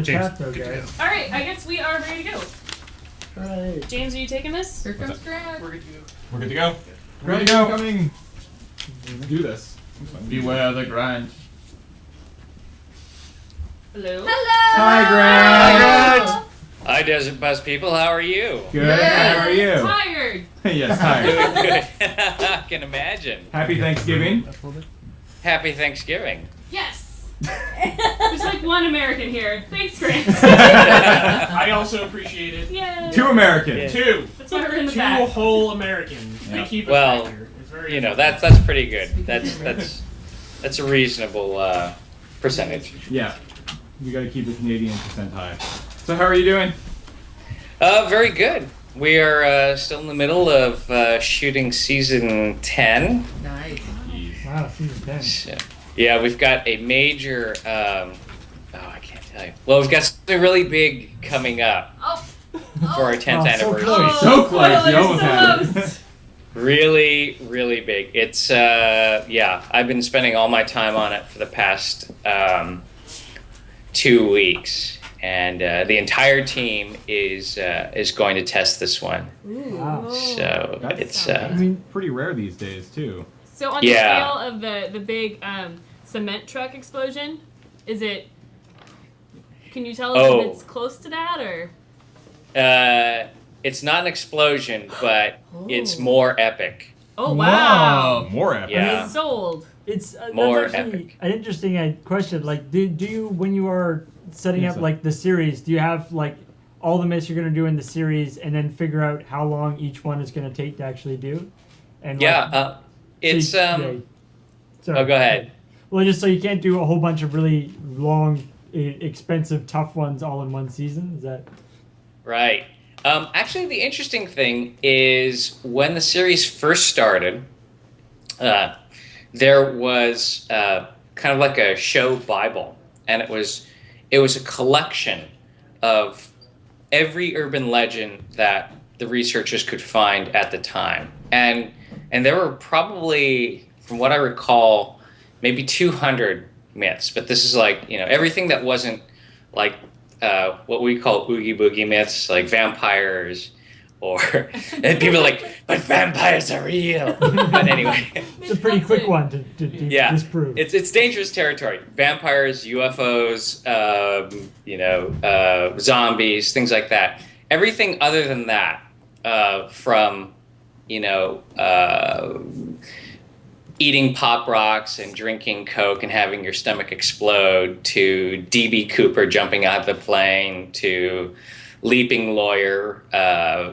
chat though, guys. All right, I guess we are ready to go. Right. James, are you taking this? Here comes Grant. We're good to go. We're good to go. Grant coming. Do this. Beware the grind. Hello. Hello. Hi, Grant. Hi, Desert Bus people. How are you? Good. How are you? Tired. Yes, tired. Good. I can imagine. Happy Thanksgiving. Happy Thanksgiving. Yes. There's like one American here. Thanks, Grant. I also appreciate it. Yay. 2 Americans. Two. That's why we're in the Two back. whole Americans. They keep us Well, back here. It's very You know, that's pretty good. That's a reasonable percentage. Yeah. We got to keep the Canadian percent high. So how are you doing? Very good. We are still in the middle of shooting season 10. Nice. Wow, season 10. So, yeah, we've got a major. I can't tell you. Well, we've got something really big coming up for our 10th anniversary. close. So close. You spoilers, almost had it. close. Really, really big. It's I've been spending all my time on it for the past 2 weeks, and the entire team is going to test this one. Wow. So That's- it's I mean, pretty rare these days too. So on the Yeah. scale of the big cement truck explosion, is it? Can you tell us Oh. if it's close to that or? it's not an explosion, but it's more epic. Oh wow! More epic. Yeah. Sold. It's More that's actually epic. an interesting question. Like, do you when you are setting Yes, up sir. like the series, do you have like all the myths you're gonna do in the series, and then figure out how long each one is gonna take to actually do? And Yeah, it's Sorry. Oh, go ahead. Well, just so you can't do a whole bunch of really long, expensive, tough ones all in one season. Is that? Right. Actually, the interesting thing is when the series first started, there was kind of like a show Bible, and it was a collection of every urban legend that the researchers could find at the time, and there were probably, from what I recall, maybe 200 myths. But this is like, everything that wasn't like what we call oogie boogie myths, like vampires, or and people are like, but vampires are real. But anyway, It's a pretty quick one to yeah, disprove. it's dangerous territory. Vampires, UFOs, zombies, things like that. Everything other than that, from eating Pop Rocks and drinking Coke and having your stomach explode, to DB Cooper jumping out of the plane, to leaping lawyer,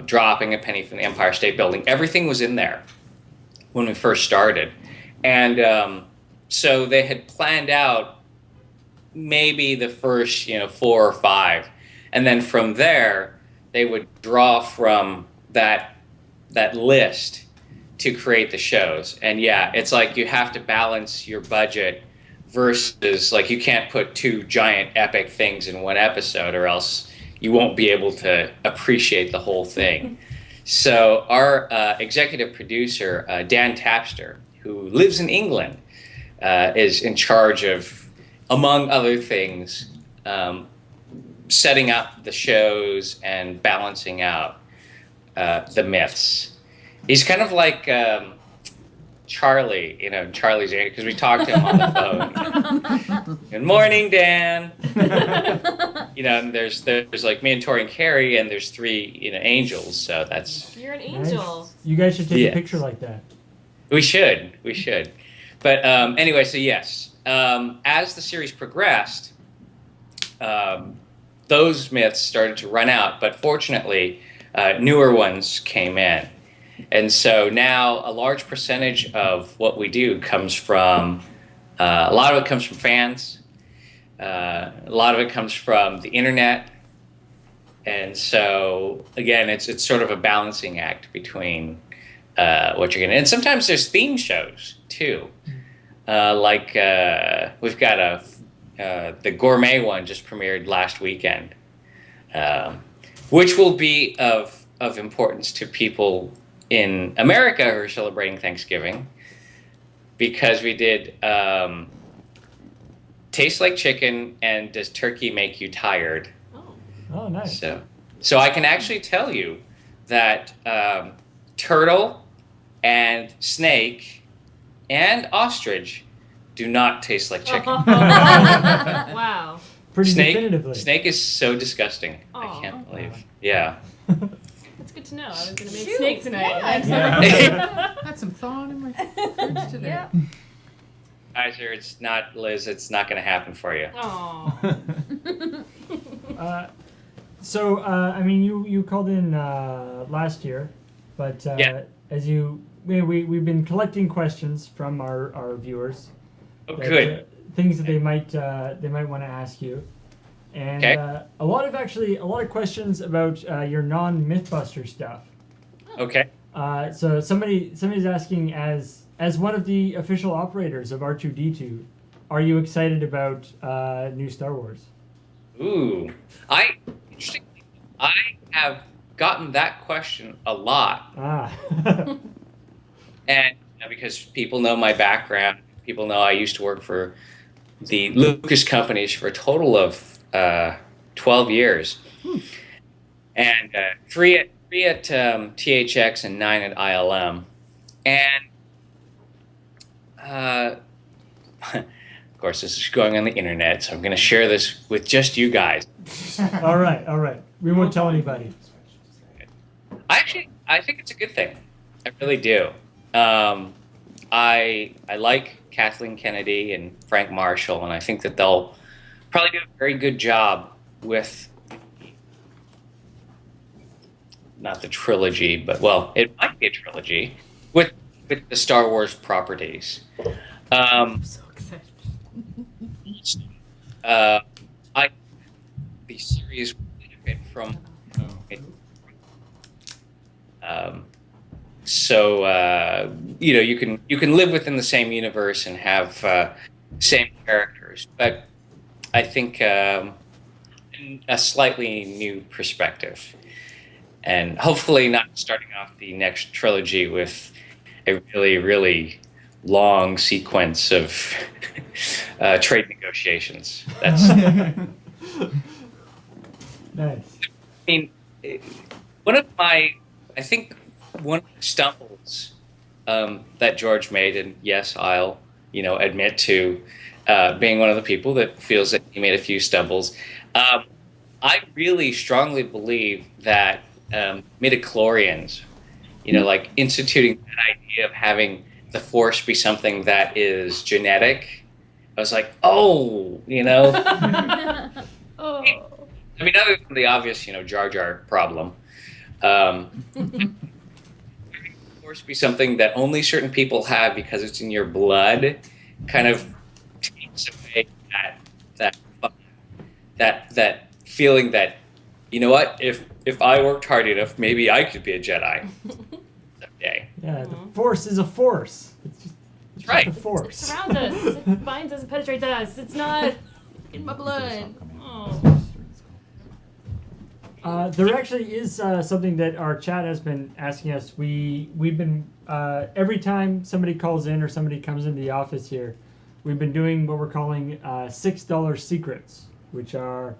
dropping a penny from the Empire State Building. Everything was in there when we first started. And so they had planned out maybe the first 4 or 5. And then from there, they would draw from that list to create the shows. And yeah, it's like you have to balance your budget versus, like, you can't put 2 giant epic things in one episode or else you won't be able to appreciate the whole thing. So our executive producer, Dan Tapster, who lives in England, is in charge of, among other things, setting up the shows and balancing out the myths. He's kind of like Charlie, Charlie's because we talked to him on the phone. Good morning, Dan. And there's like me and Tori and Carrie, and there's 3 angels. So that's You're an angel. Nice. You guys should take Yeah. a picture like that. we should. But anyway, so yes, as the series progressed, those myths started to run out. But fortunately, newer ones came in. And so now a large percentage of what we do comes from, a lot of it comes from fans. A lot of it comes from the internet. And so, again, it's sort of a balancing act between what you're getting. And sometimes there's theme shows, too. We've got the gourmet one just premiered last weekend, which will be of importance to people in America who are celebrating Thanksgiving, because we did tastes like chicken, and does turkey make you tired? Oh. Oh, nice. So I can actually tell you that turtle and snake and ostrich do not taste like chicken. Wow. Pretty definitively. Snake is so disgusting. I Aw. can't believe. Yeah. That's good to know. I was gonna make Shoot. snake tonight. Yeah. Had some thawing in my fridge today. Yeah. Kaiser, it's not Liz. It's not going to happen for you. Oh. So, I mean, you called in last year, but Yeah. as we've been collecting questions from our viewers. Oh, that, good. Things that they might want to ask you, and Okay. a lot of questions about your non-MythBuster stuff. Okay. So somebody's asking, as one of the official operators of R2D2, are you excited about new Star Wars? Ooh. Interestingly, I have gotten that question a lot. Ah. And because people know my background, people know I used to work for the Lucas companies for a total of 12 years. And 3 at THX and 9 at ILM. And of course, this is going on the internet, so I'm going to share this with just you guys. all right. We won't tell anybody. I think it's a good thing. I really do. I like Kathleen Kennedy and Frank Marshall, and I think that they'll probably do a very good job with not the trilogy, but well, it might be a trilogy with the Star Wars properties. I'm so excited. The series will benefit from. You can live within the same universe and have same characters, but I think a slightly new perspective, and hopefully not starting off the next trilogy with a really, really long sequence of trade negotiations. That's. Nice. I mean, one of the stumbles that George made, and yes, I'll admit to being one of the people that feels that he made a few stumbles. I really strongly believe that midichlorians, like instituting that idea of having the Force be something that is genetic. I was like, oh. Oh. I mean, other than the obvious, Jar Jar problem, Force be something that only certain people have because it's in your blood, kind of takes away that feeling that, what, if I worked hard enough, maybe I could be a Jedi someday. Yeah, the Force is a force. It's just Right. a force. It surrounds us. It binds us and penetrates us. It's not in my blood. Oh. There actually is something that our chat has been asking us. We've been every time somebody calls in or somebody comes into the office here, we've been doing what we're calling $6 secrets, which are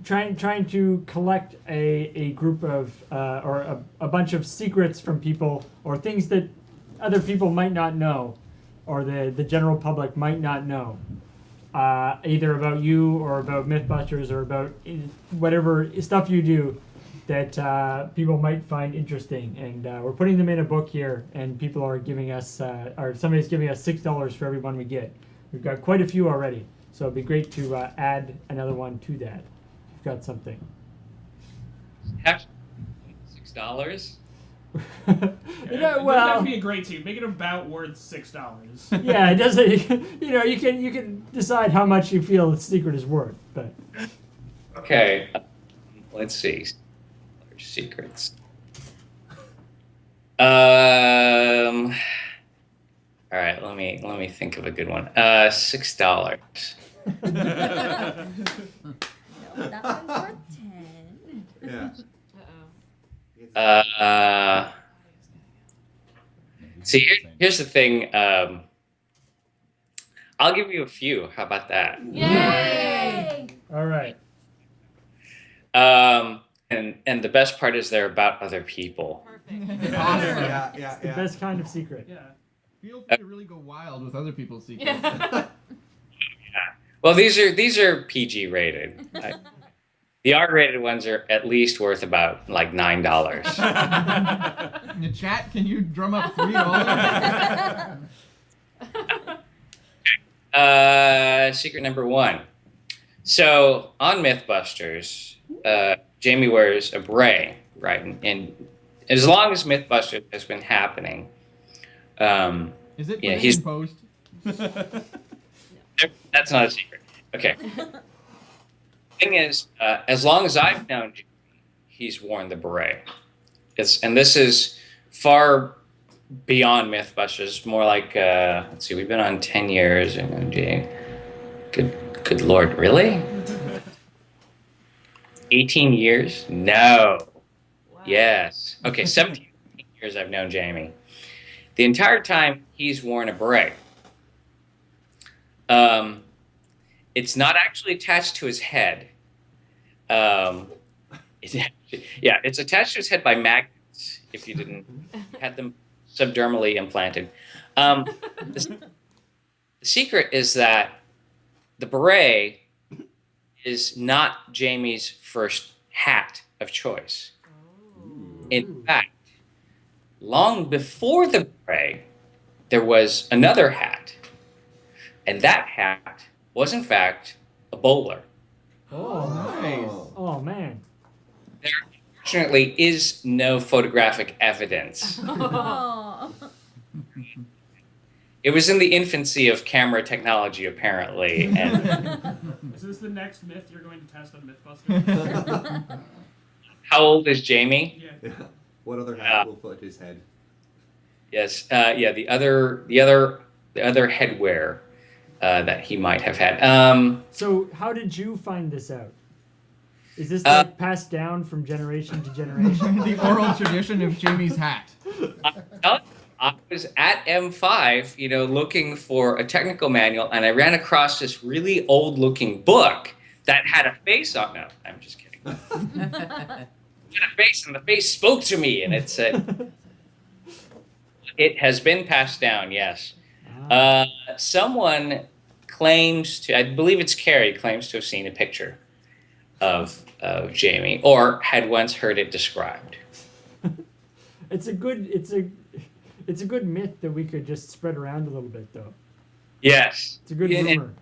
trying to collect a group of or a bunch of secrets from people or things that other people might not know, or the general public might not know. Either about you or about Mythbusters or about whatever stuff you do that people might find interesting. And we're putting them in a book here, and people are giving us, or somebody's giving us $6 for every one we get. We've got quite a few already, so it'd be great to add another one to that. We've got something. $6? Well, that'd be a great too. Make it about worth $6. yeah, it doesn't. You can decide how much you feel the secret is worth, but Okay, let's see. Secrets. All right, let me think of a good one. $6. No, that one's worth 10. Yeah. See, here's the thing. I'll give you a few. How about that? Yay! All right. And the best part is they're about other people. Perfect. Yeah. The best kind of secret. Yeah. Feel free to really go wild with other people's secrets. Yeah. Well, these are PG rated. The R-rated ones are at least worth about like $9. In the chat, can you drum up $3? Secret number 1. So on MythBusters, Jamie wears a beret, right? And as long as MythBusters has been happening, Is it Yeah, put he's- in post? that's not a secret. Okay. Thing is, as long as I've known Jamie, he's worn the beret. And this is far beyond MythBusters. More like, let's see, we've been on 10 years. And good Lord, really? 18 years? No. Wow. Yes. Okay, 17 years I've known Jamie. The entire time he's worn a beret. It's not actually attached to his head. It's attached to his head by magnets. If you didn't had them subdermally implanted. The secret is that the beret is not Jamie's first hat of choice. In fact, long before the beret, there was another hat. And that hat was, in fact, a bowler. Oh, Nice. oh man. There, unfortunately, is no photographic evidence. Oh. It was in the infancy of camera technology, apparently. And Is this the next myth you're going to test on MythBusters? how old is Jamie? Yeah. Yeah. What other hat will fit his head? Yes. The other headwear that he might have had. So how did you find this out? Is this like passed down from generation to generation? The oral tradition of Jamie's hat. I was at M5, looking for a technical manual, and I ran across this really old-looking book that had a face on it. I'm just kidding. It had a face, and the face spoke to me, and it said, "It has been passed down." Yes. Someone claims to, I believe it's Kari, claims to have seen a picture of Jamie, or had once heard it described. It's a good myth that we could just spread around a little bit, though. Yes. It's a good And rumor.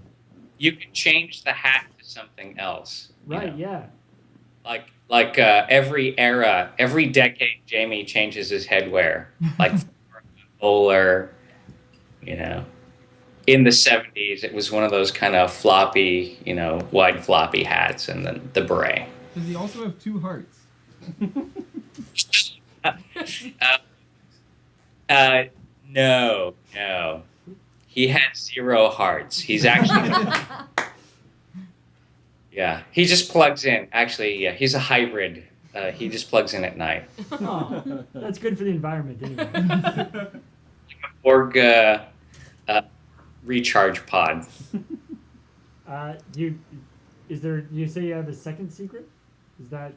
you can change the hat to something else. Right? Yeah. Like every era, every decade, Jamie changes his headwear. Like bowler, In the 70s, it was one of those kind of floppy, wide floppy hats, and then the beret. Does he also have 2 hearts? No. He has 0 hearts. He's actually, yeah, he just plugs in. Actually, yeah, he's a hybrid. He just plugs in at night. Oh, that's good for the environment, anyway. Org recharge pod. You say you have a second secret? Is that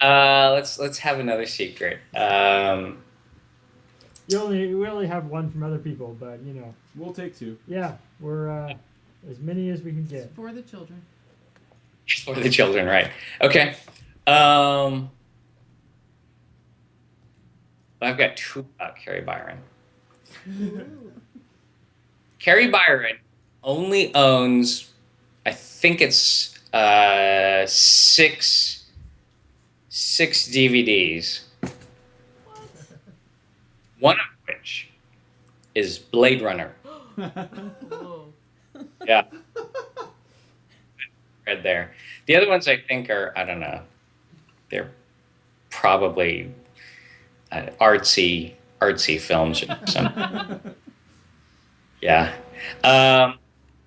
Let's have another secret. we only have one from other people, but We'll take 2. yeah, we're as many as we can get. For the children. For the children, right? Okay. I've got 2 about Kari Byron. Kari Byron only owns, I think it's 6 DVDs. One of which is Blade Runner. Whoa. Yeah. Right there. The other ones I think are, I don't know, they're probably artsy films or something. Yeah. And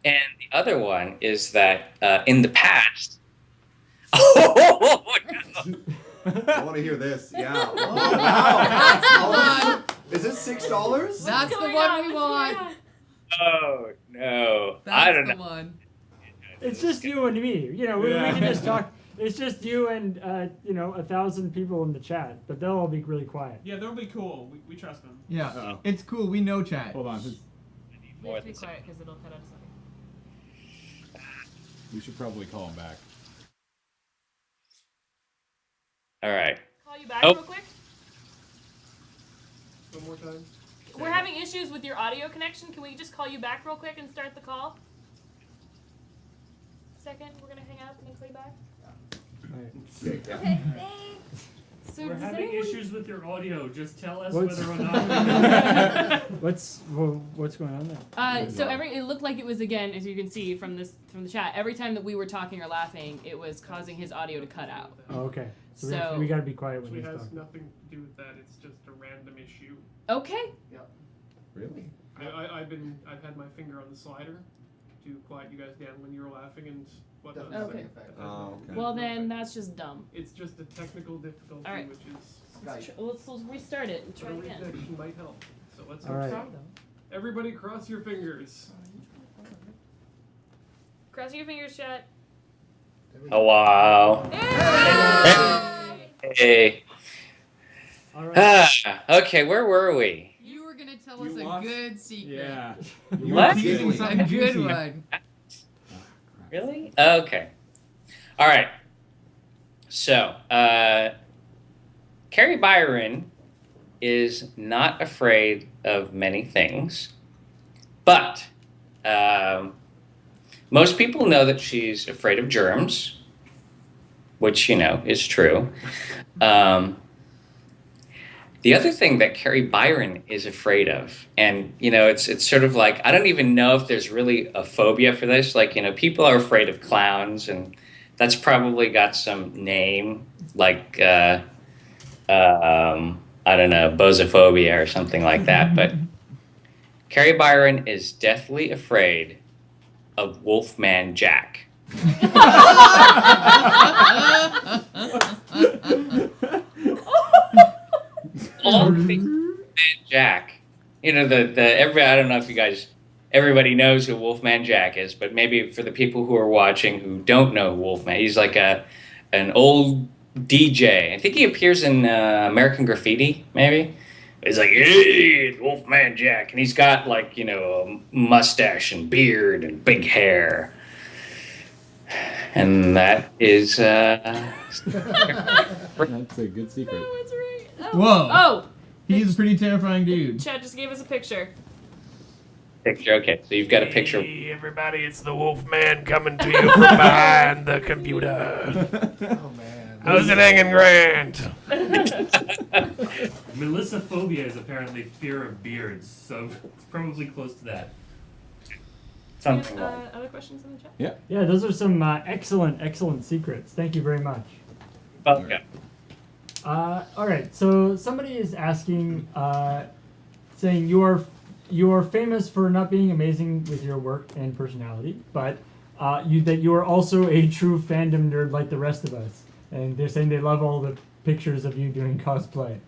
the other one is that in the past. Oh, no. I want to hear this. Yeah. Oh, wow. That's the one. Is it $6? That's the Going one on? we What's want. going on? Oh no, That's I don't the know. one. It's just you and me. You know, we can just talk. It's just you and 1,000 people in the chat, but they'll all be really quiet. Yeah, they'll be cool. We trust them. Yeah, Uh-oh. it's cool. We know chat. Hold on. We have to be quiet because it'll cut out a second. We should probably call him back. All right. Call you back Oh. real quick. One more time. We're having issues with your audio connection. Can we just call you back real quick and start the call? Second, we're gonna hang up and then call you back. Okay, thanks. So We're does having anyone... issues with your audio. Just tell us What's- whether or not. What's going on there? So it looked like it was, again, as you can see from the chat, every time that we were talking or laughing, it was causing his audio to cut out. Oh, okay. So, So- we got to be quiet when Actually he's has talking. nothing to do with that. It's just a random issue. Okay. Really? I've had my finger on the slider to quiet you guys down when you were laughing and whatnot. Okay. Oh, okay. Well, then that's just dumb. It's just a technical difficulty, All right. which is Let's restart it and try a again. rejection might help. So let's All right. everybody cross your fingers. Cross your fingers, chat. Oh wow. Hey. All right. Okay, where were we? You were gonna tell us You a lost? good secret. Yeah. What? Teasing A something good juicy. one. Really? Okay. All right. So, Kari Byron is not afraid of many things, but most people know that she's afraid of germs, which, is true. The other thing that Kari Byron is afraid of, and it's sort of like, I don't even know if there's really a phobia for this. Like, people are afraid of clowns, and that's probably got some name, like I don't know, bosophobia or something like that. But Kari Byron is deathly afraid of Wolfman Jack. All things Wolfman Jack. Everybody, I don't know if everybody knows who Wolfman Jack is, but maybe for the people who are watching who don't know Wolfman, he's like an old DJ. I think he appears in American Graffiti, maybe. He's like, hey, it's Wolfman Jack. And he's got a mustache and beard and big hair. And that is That's a good secret. Oh, it's right. Oh. Whoa. Oh! He's a pretty terrifying dude. Chad just gave us a picture. picture. Okay, so you've got a picture. Hey, everybody, it's the Wolfman coming to you from behind the computer. Oh man. How's it hanging, Grant? Melissophobia is apparently fear of beards, so it's probably close to that. Something like Other questions in the chat? Yeah, those are some excellent secrets. Thank you very much. okay. All right, so somebody is asking, saying you are famous for not being amazing with your work and personality, but that you are also a true fandom nerd like the rest of us. And they're saying they love all the pictures of you doing cosplay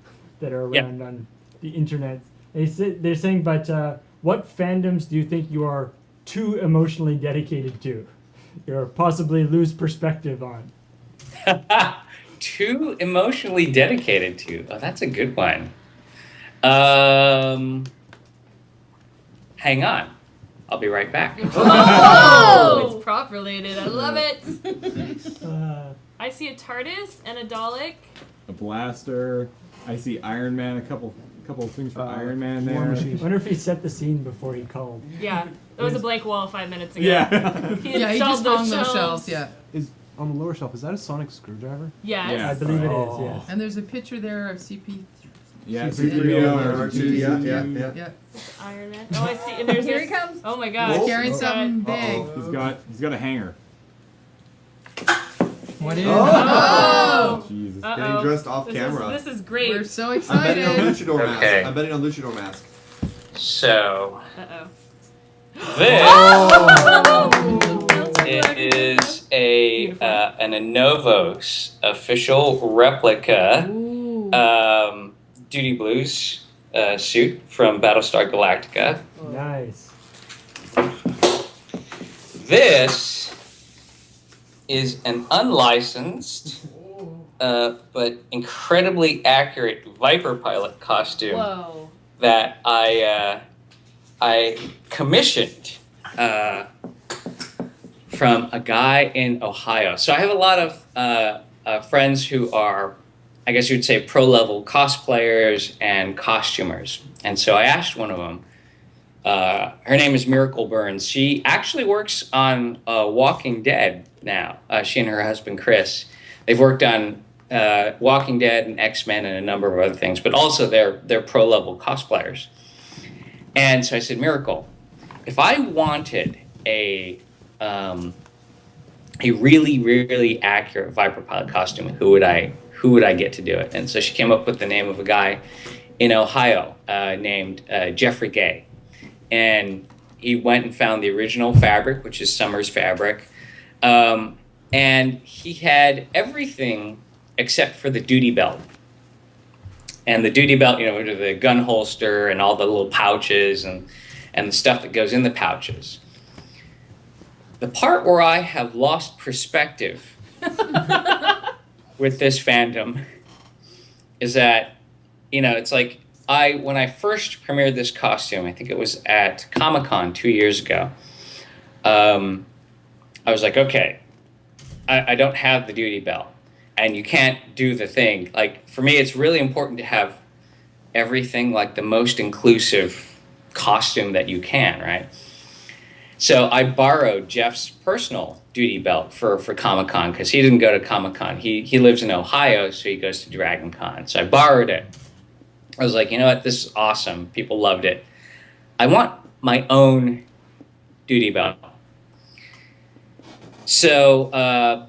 that are around on the internet. They're saying, but what fandoms do you think you are too emotionally dedicated to, or possibly lose perspective on? Too emotionally dedicated to. Oh, that's a good one. Hang on. I'll be right back. Oh! It's prop related. I love it. I see a TARDIS and a Dalek. A blaster. I see Iron Man. A couple of things for Iron Man War there. Machine. I wonder if he set the scene before he called. Yeah, there was a blank wall 5 minutes ago. Yeah. He Yeah, he installed just hung those shelves, yeah. Is on the lower shelf, is that a sonic screwdriver? Yes. Yeah. I believe it is, yes. And there's a picture there of CP. Yeah, C-3PO, R2, yeah. Yeah. Iron Man. Oh, I see. And there's Here this- he comes. Oh my gosh. Whoa. Carrying something big. Uh-oh. He's got a hanger. What is? Oh! Jesus. Uh-oh. Getting dressed off This camera. is great. We're so I'm betting on excited. Luchador mask. Okay. I'm betting on Luchador mask. So, Uh-oh. this Oh! is an Anovos official replica Duty Blues suit from Battlestar Galactica. Nice. this is an unlicensed but incredibly accurate Viper pilot costume Whoa. that I commissioned from a guy in Ohio. So I have a lot of friends who are, I guess you'd say, pro-level cosplayers and costumers. And so I asked one of them, her name is Miracle Burns. She actually works on Walking Dead now. She and her husband, Chris. They've worked on Walking Dead and X-Men and a number of other things, but also they're pro-level cosplayers. And so I said, Miracle, if I wanted a really, really accurate Viper pilot costume, who would I get to do it? And so she came up with the name of a guy in Ohio named Jeffrey Gay. And he went and found the original fabric, which is Summers fabric. And he had everything except for the duty belt. And the duty belt, you know, the gun holster and all the little pouches and the stuff that goes in the pouches. The part where I have lost perspective with this fandom is that, you know, it's like when I first premiered this costume, I think it was at Comic-Con 2 years ago, I was like, okay, I don't have the duty belt. And you can't do the thing. Like, for me, it's really important to have everything, like the most inclusive costume that you can, right? So I borrowed Jeff's personal duty belt for Comic-Con, because he didn't go to Comic-Con. He lives in Ohio, so he goes to Dragon Con. So I borrowed it. I was like, you know what, this is awesome. People loved it. I want my own duty belt. So,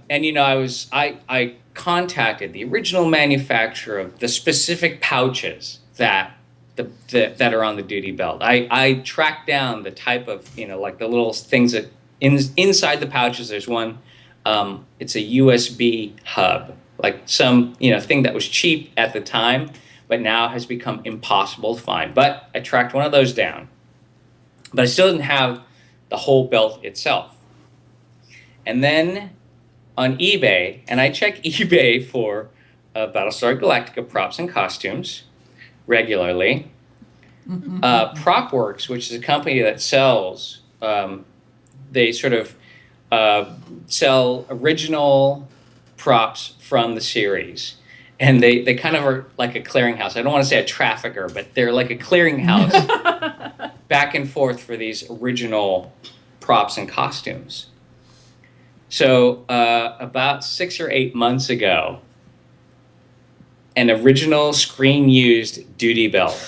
and you know, I contacted the original manufacturer of the specific pouches that are on the duty belt. I tracked down the type of, you know, like the little things that inside the pouches. There's one, it's a USB hub, like some, you know, thing that was cheap at the time, but now has become impossible to find. But I tracked one of those down, but I still didn't have the whole belt itself. And then on eBay, and I check eBay for Battlestar Galactica props and costumes regularly. PropWorks, which is a company that sells, they sort of sell original props from the series. And they kind of are like a clearinghouse. I don't want to say a trafficker, but they're like a clearinghouse back and forth for these original props and costumes. So about 6 or 8 months ago, an original screen-used duty belt,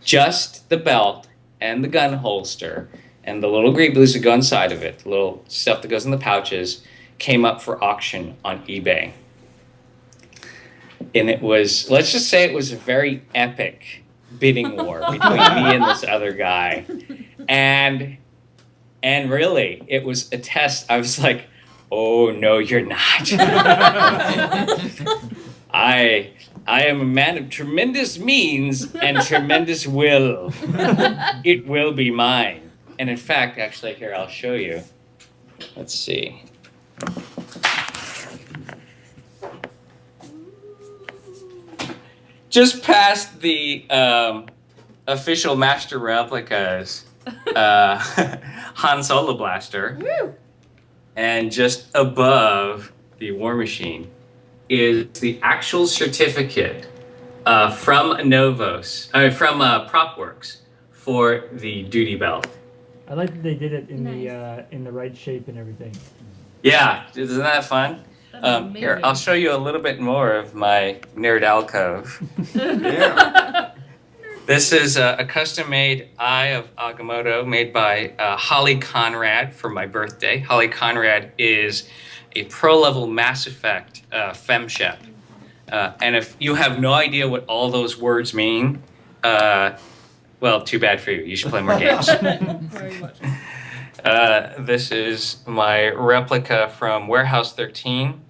just the belt and the gun holster and the little green blues that go inside of it, the little stuff that goes in the pouches, came up for auction on eBay. And it was, let's just say it was a very epic bidding war between me and this other guy. And really, it was a test. I was like, oh, no, you're not. I am a man of tremendous means and tremendous will. It will be mine. And in fact, actually, here, I'll show you. Let's see. Just past the official master replicas, Han Solo blaster. Woo! And just above the War Machine is the actual certificate from PropWorks for the duty belt. I like that they did it in Nice. in the right shape and everything. Yeah, isn't that fun? Here, I'll show you a little bit more of my nerd alcove. Yeah. This is a custom-made Eye of Agamotto made by Holly Conrad for my birthday. Holly Conrad is a pro-level Mass Effect femshep. And if you have no idea what all those words mean, well, too bad for you. You should play more games. Very much. This is my replica from Warehouse 13.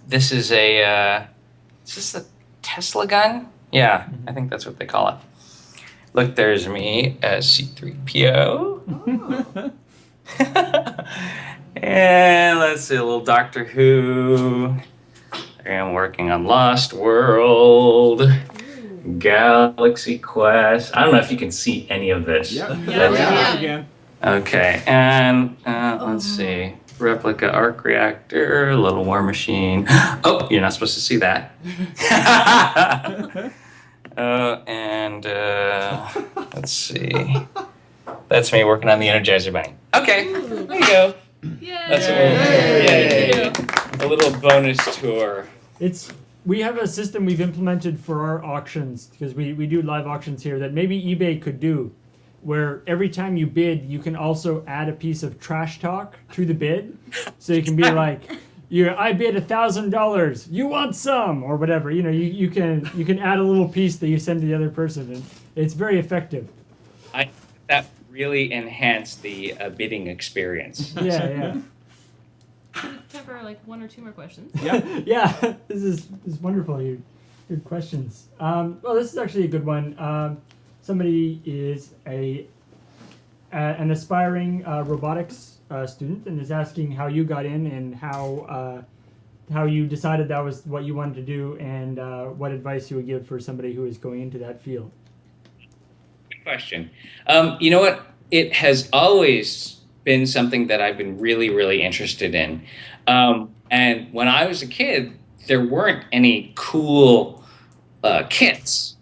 This is is this a Tesla gun? Yeah, I think that's what they call it. Look, there's me as C-3PO. And let's see, a little Doctor Who. I am working on Lost World, Galaxy Quest. I don't know if you can see any of this. Again. Okay, and let's see. Replica arc reactor, a little war machine. Oh, you're not supposed to see that. Let's see. That's me working on the Energizer Bunny. Okay, there you go. That's a little bonus tour. We have a system we've implemented for our auctions, because we do live auctions here, that maybe eBay could do, where every time you bid, you can also add a piece of trash talk to the bid. So you can be like, I bid $1,000, you want some, or whatever. You know, you can add a little piece that you send to the other person, and it's very effective. That really enhanced the bidding experience. Yeah. Time for like one or two more questions. Yeah. This is wonderful. Your questions. Well, this is actually a good one. Somebody is an aspiring robotics student and is asking how you got in and how you decided that was what you wanted to do, and what advice you would give for somebody who is going into that field. Good question. You know what? It has always been something that I've been really, really interested in. And when I was a kid, there weren't any cool kits.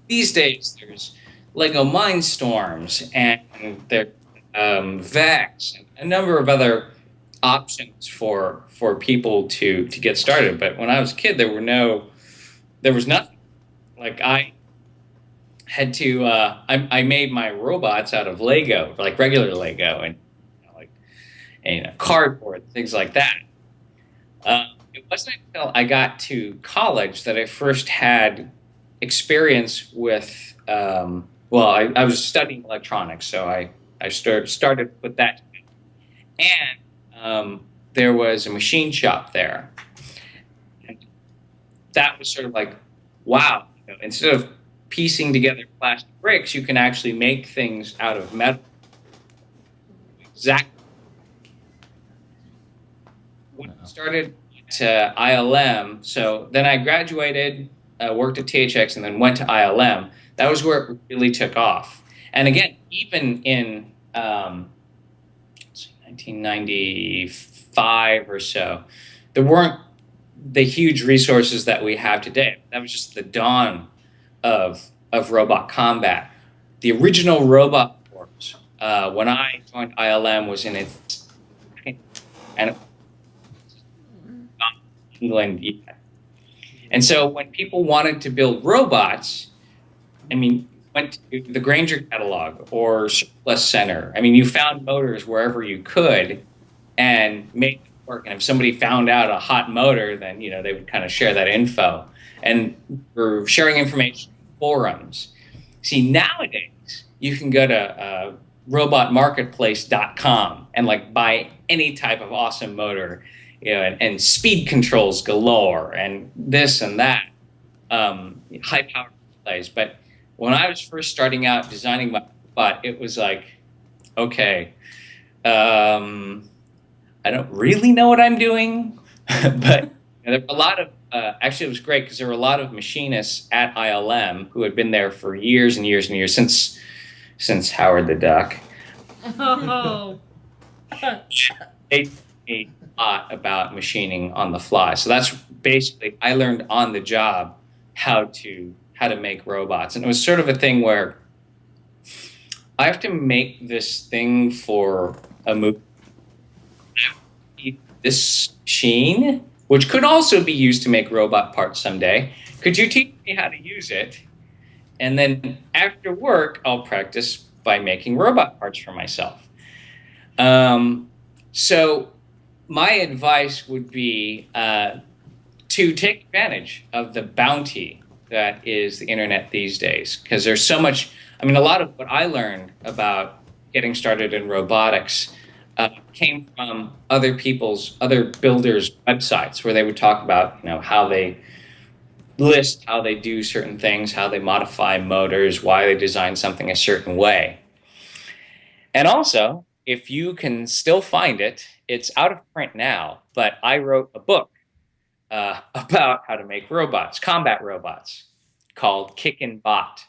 These days, there's Lego Mindstorms and there Vex and a number of other options for people to get started. But when I was a kid, there was nothing. Like I had to I made my robots out of Lego, like regular Lego, and cardboard, things like that. It wasn't until I got to college that I first had experience with, I was studying electronics, so I started with that. And there was a machine shop there. And that was sort of like, wow, instead of piecing together plastic bricks, you can actually make things out of metal. Exactly. When I started at ILM, so then I graduated, worked at THX, and then went to ILM. That was where it really took off. And again, even in 1995 or so, there weren't the huge resources that we have today. That was just the dawn of robot combat. The original Robot Corps, when I joined ILM, was in its and England yet. And so when people wanted to build robots, went to the Granger catalog or Surplus Center. You found motors wherever you could and made it work. And if somebody found out a hot motor, then they would kind of share that info. And we're sharing information in forums. See, nowadays you can go to robotmarketplace.com and buy any type of awesome motor. And speed controls galore, and this and that, high power displays. But when I was first starting out designing my robot, it was like, okay, I don't really know what I'm doing, but there were a lot of, actually it was great because there were a lot of machinists at ILM who had been there for years and years and years, since Howard the Duck. Oh. They a lot about machining on the fly. So that's basically, I learned on the job how to make robots. And it was sort of a thing where I have to make this thing for a movie. This machine, which could also be used to make robot parts someday, could you teach me how to use it? And then after work, I'll practice by making robot parts for myself. So my advice would be to take advantage of the bounty that is the internet these days, because there's so much. A lot of what I learned about getting started in robotics came from other builders' websites, where they would talk about how they list how they do certain things, how they modify motors, why they design something a certain way. And also, if you can still find it, it's out of print now, but I wrote a book about how to make robots, combat robots, called Kickin' Bot.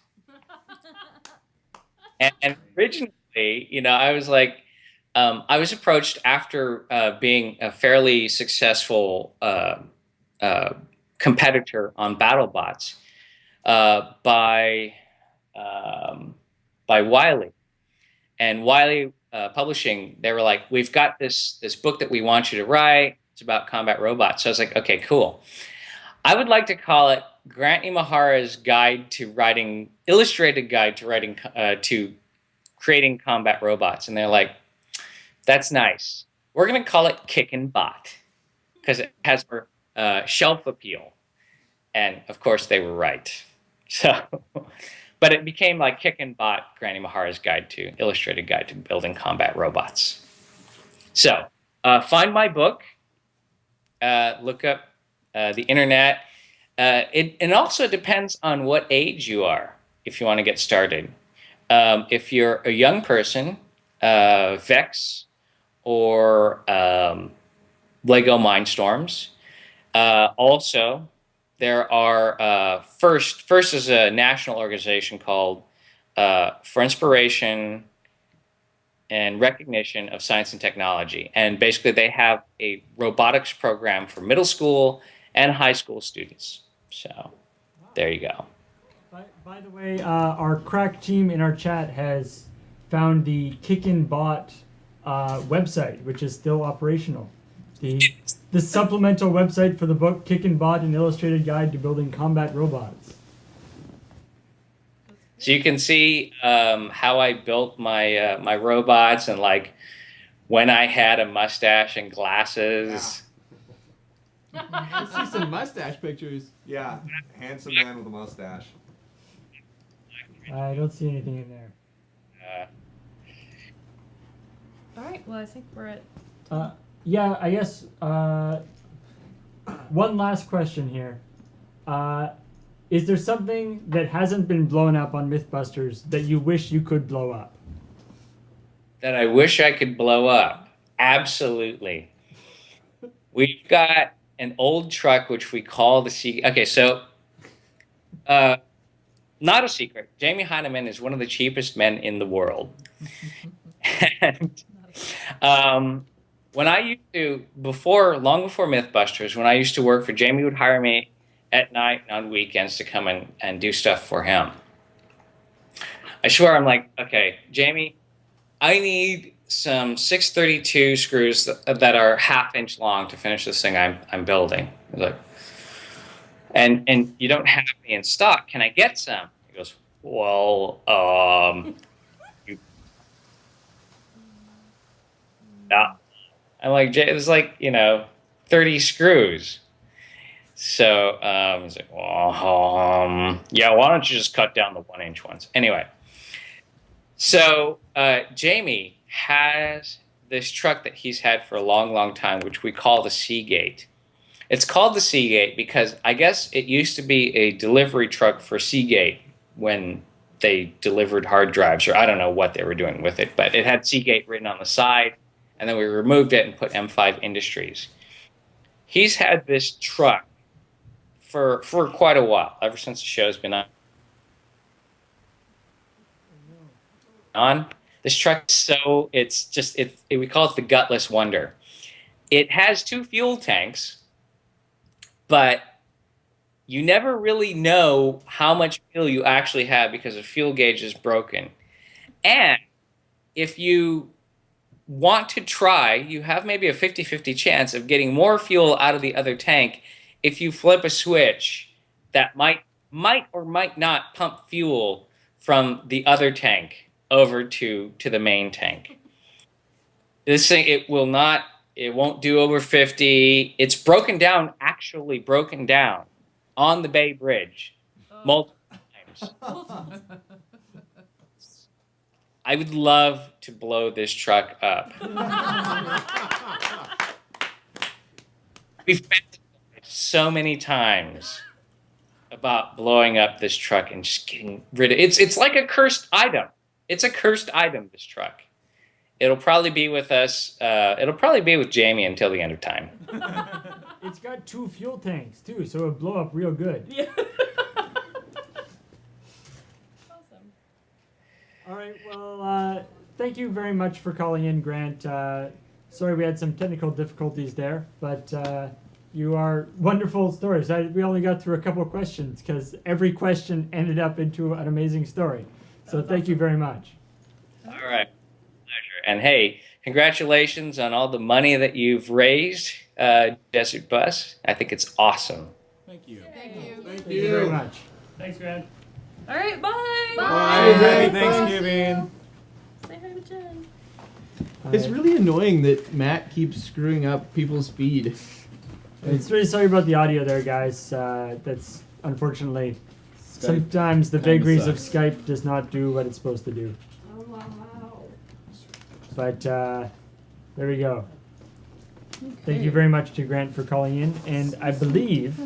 And originally, I was like, I was approached after being a fairly successful competitor on BattleBots by Wiley. And Wiley Publishing, they were like, we've got this book that we want you to write. It's about combat robots. So I was like, okay, cool. I would like to call it Grant Imahara's illustrated guide to creating combat robots. And they're like, that's nice. We're going to call it Kickin' Bot because it has more shelf appeal. And of course, they were right. So, but it became like Kickin' Bot, Grant Imahara's illustrated guide to building combat robots. So, find my book. Look up the internet. It also depends on what age you are if you want to get started. If you're a young person, Vex or Lego Mindstorms. Also, there are FIRST is a national organization called for Inspiration and Recognition of Science and Technology. And basically they have a robotics program for middle school and high school students. So there you go. By the way, our crack team in our chat has found the Kickin' Bot website, which is still operational. The supplemental website for the book Kickin' Bot, an illustrated guide to building combat robots. So you can see how I built my my robots, and like when I had a mustache and glasses. Yeah. I see some mustache pictures. Yeah, handsome man with a mustache. I don't see anything in there. All right. Well, I think we're at. Yeah, I guess one last question here. Is there something that hasn't been blown up on Mythbusters that you wish you could blow up? That I wish I could blow up? Absolutely. We've got an old truck which we call the Sea. Okay, so not a secret. Jamie Heineman is one of the cheapest men in the world. And when I used to, long before Mythbusters, when I used to work for Jamie, would hire me at night and on weekends to come and do stuff for him. I swear, I'm like, okay, Jamie, I need some 632 screws that are 1/2 inch long to finish this thing I'm building. He's like, and you don't have any in stock. Can I get some? He goes, well, no. I'm like, Jay, it was like, 30 screws. So I was like, well, yeah, why don't you just cut down the 1-inch ones? Anyway, so Jamie has this truck that he's had for a long, long time, which we call the Seagate. It's called the Seagate because I guess it used to be a delivery truck for Seagate when they delivered hard drives, or I don't know what they were doing with it, but it had Seagate written on the side, and then we removed it and put M5 Industries. He's had this truck for quite a while, ever since the show's been on. This truck, so it's just, we call it the Gutless Wonder. It has 2 fuel tanks, but you never really know how much fuel you actually have because the fuel gauge is broken. And if you want to try, you have maybe a 50-50 chance of getting more fuel out of the other tank if you flip a switch that might or might not pump fuel from the other tank over to the main tank. This thing, it won't do over 50. It's actually broken down on the Bay Bridge multiple times. I would love to blow this truck up. We've been so many times about blowing up this truck and just getting rid of it. It's like a cursed item. It's a cursed item, this truck. it'll probably be with us. It'll probably be with Jamie until the end of time. It's got 2 fuel tanks too, so it'll blow up real good. Yeah. Awesome. All right. Well, thank you very much for calling in, Grant. Sorry we had some technical difficulties there, but you are wonderful stories. We only got through a couple of questions because every question ended up into an amazing story. So thank you very much. All right, pleasure. And hey, congratulations on all the money that you've raised, Desert Bus. I think it's awesome. Thank you. Thank you. Thank you very much. Thanks, Grant. All right, bye. Bye. Happy Thanksgiving. Say hi to Jen. It's really annoying that Matt keeps screwing up people's feed. It's really sorry about the audio there, guys. That's unfortunately sometimes the kinda vagaries of sucks. Skype does not do what it's supposed to do. Oh, wow. But there we go. Thank you very much to Grant for calling in, and I believe